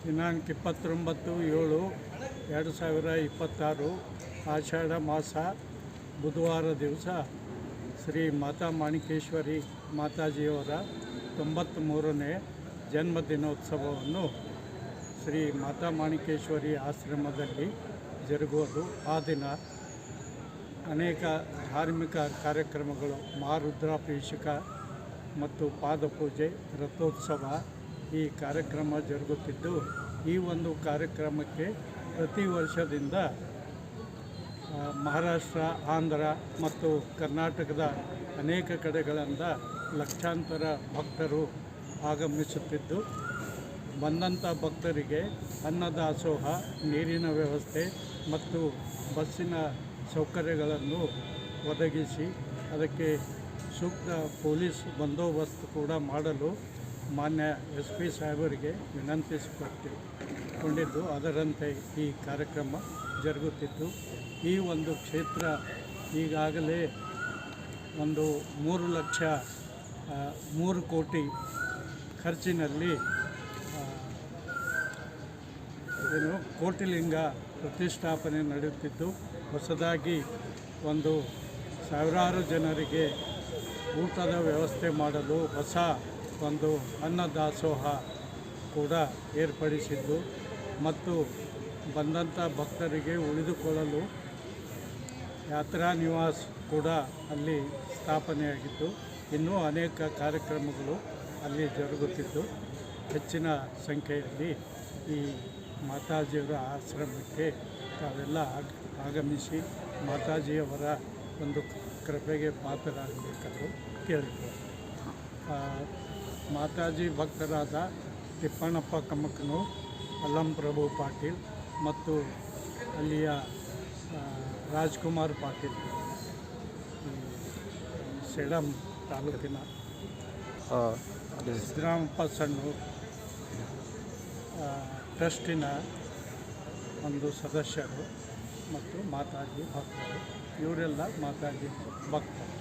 ದಿನಾಂಕ 29/7/2026 ಆಷಾಢ ಮಾಸ ಬುಧವಾರ ದಿವಸ ಶ್ರೀ ಮಾತಾ ಮಾಣಿಕೇಶ್ವರಿ ಮಾತಾಜಿಯವರ 93ನೇ ಜನ್ಮದಿನೋತ್ಸವವನ್ನು ಶ್ರೀ ಮಾತಾ ಮಾಣಿಕೇಶ್ವರಿ ಆಶ್ರಮದಲ್ಲಿ ಜರುಗುವುದು. ಆ ದಿನ ಅನೇಕ ಧಾರ್ಮಿಕ ಕಾರ್ಯಕ್ರಮಗಳು, ಮಹಾರುದ್ರಾಭಿಷೇಕ ಮತ್ತು ಪಾದಪೂಜೆ, ರಥೋತ್ಸವ ಈ ಕಾರ್ಯಕ್ರಮ ಜರುಗುತ್ತಿದ್ದು, ಈ ಒಂದು ಕಾರ್ಯಕ್ರಮಕ್ಕೆ ಪ್ರತಿ ವರ್ಷದಿಂದ ಮಹಾರಾಷ್ಟ್ರ, ಆಂಧ್ರ ಮತ್ತು ಕರ್ನಾಟಕದ ಅನೇಕ ಕಡೆಗಳಿಂದ ಲಕ್ಷಾಂತರ ಭಕ್ತರು ಆಗಮಿಸುತ್ತಿದ್ದು, ಬಂದಂಥ ಭಕ್ತರಿಗೆ ಅನ್ನದಾಸೋಹ, ನೀರಿನ ವ್ಯವಸ್ಥೆ ಮತ್ತು ಬಸ್ಸಿನ ಸೌಕರ್ಯಗಳನ್ನು ಒದಗಿಸಿ ಅದಕ್ಕೆ ಸೂಕ್ತ ಪೊಲೀಸ್ ಬಂದೋಬಸ್ತ್ ಕೂಡ ಮಾಡಲು ಮಾನ್ಯ SP ಸಾಹೇಬರಿಗೆ ವಿನಂತಿಸಿಕೊಂಡಿದ್ದು, ಅದರಂತೆ ಈ ಕಾರ್ಯಕ್ರಮ ಜರುಗುತ್ತಿದ್ದು, ಈ ಒಂದು ಕ್ಷೇತ್ರ ಈಗಾಗಲೇ ಒಂದು 3 ಕೋಟಿ ಖರ್ಚಿನಲ್ಲಿ ಕೋಟಿಲಿಂಗ ಪ್ರತಿಷ್ಠಾಪನೆ ನಡೆಯುತ್ತಿದ್ದು, ಹೊಸದಾಗಿ ಒಂದು ಸಾವಿರಾರು ಜನರಿಗೆ ಊಟದ ವ್ಯವಸ್ಥೆ ಮಾಡಲು ಹೊಸ ಒಂದು ಅನ್ನದಾಸೋಹ ಕೂಡ ಏರ್ಪಡಿಸಿದ್ದು ಮತ್ತು ಬಂದಂಥ ಭಕ್ತರಿಗೆ ಉಳಿದುಕೊಳ್ಳಲು ಯಾತ್ರಾ ನಿವಾಸ್ ಕೂಡ ಅಲ್ಲಿ ಸ್ಥಾಪನೆಯಾಗಿದ್ದು, ಇನ್ನೂ ಅನೇಕ ಕಾರ್ಯಕ್ರಮಗಳು ಅಲ್ಲಿ ಜರುಗುತ್ತಿದ್ದು, ಹೆಚ್ಚಿನ ಸಂಖ್ಯೆಯಲ್ಲಿ ಈ ಮಾತಾಜಿಯವರ ಆಶ್ರಮಕ್ಕೆ ತಾವೆಲ್ಲ ಆಗಮಿಸಿ ಮಾತಾಜಿಯವರ ಒಂದು ಕೃಪೆಗೆ ಪಾತ್ರರಾಗಬೇಕೆಂದು ಕೇಳಿಕೊಳ್ಳಿ. ಮಾತಾಜಿ ಭಕ್ತರಾದ ತಿಪ್ಪಣ್ಣಪ್ಪ ಕಮ್ಮಕ್ಕನೂರು, ಅಲ್ಲಂಪ್ರಭು ಪಾಟೀಲ್ ಮತ್ತು ಅಲ್ಲಿಯ ರಾಜ್ಕುಮಾರ್ ಪಾಟೀಲ್, ಸೇಡಂ ತಾಲೂಕಿನ ಸಿದ್ದರಾಮಪ್ಪ ಸಣ್ಣೂರು ಟ್ರಸ್ಟಿನ ಒಂದು ಸದಸ್ಯರು ಮತ್ತು ಮಾತಾಜಿ ಭಕ್ತರು, ಇವರೆಲ್ಲ ಮಾತಾಜಿ ಭಕ್ತರು.